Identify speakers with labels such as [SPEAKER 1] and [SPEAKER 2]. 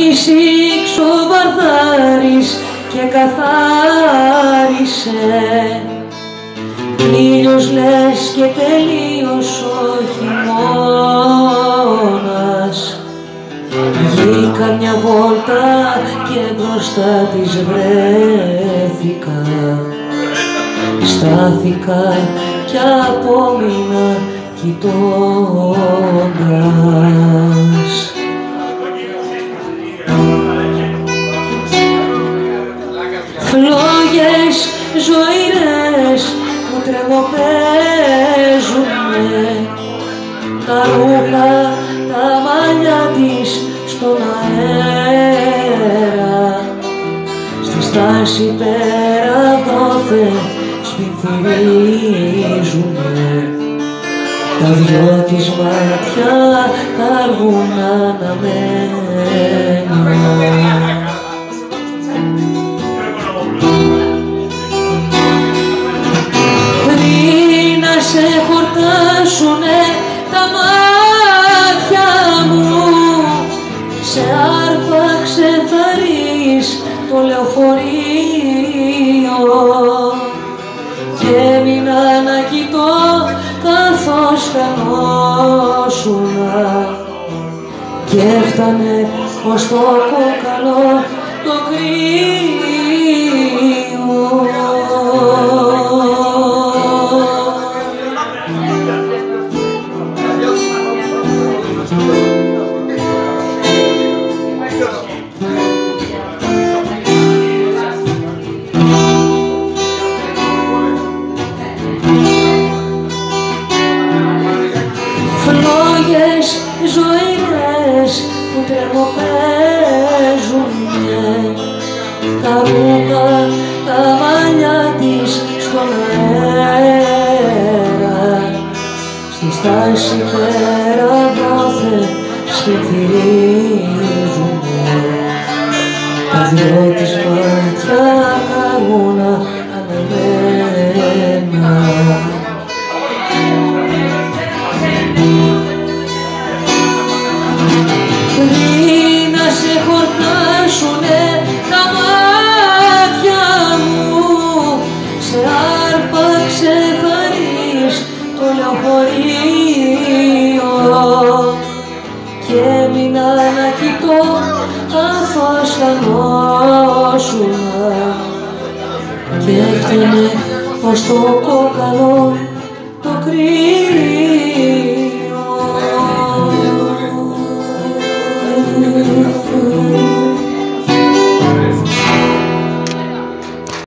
[SPEAKER 1] ήσυχξ ο Βαρδάρης και καθάρισε. Ήλιος λες και τελείωσε ο χειμώνας. Βγήκα μια βόλτα και μπροστά της βρέθηκα. Στάθηκα κι απόμεινα κοιτώντας. Φλόγες ζωηρές που τρεμοπαίζουνε, τα ρούχα, τα μαλλιά της στον αέρα. Στη στάση πέρα δόθε σπινθυρίζουνε, τα δυο της μάτια καρβούν αναμένα. Πριν να σε χορτάσουνε τα μάτια μου, σε άρπαξε θα ρεις το λεωφορείο και έμεινα να κοιτώ καθώς χανόσουνα και έφτανε ως το κόκαλο το κρύο. Φλόγες ζωηρές που τρεμοπαίζουνε, τα ρούχα, τα μαλλιά της στον αέρα. Στη στάση πέρα δόθε σπινθυρίζουνε, τα δυο της μάτια καρβούν αναμένα. Πριν να σε χορτάσουνε τα μάτια μου, σε άρπαξε θα ρεις το λεωφορείο και έμεινα να κοιτώ καθώς χανόσουνα και έφτανε ως το κόκαλο το κρύο.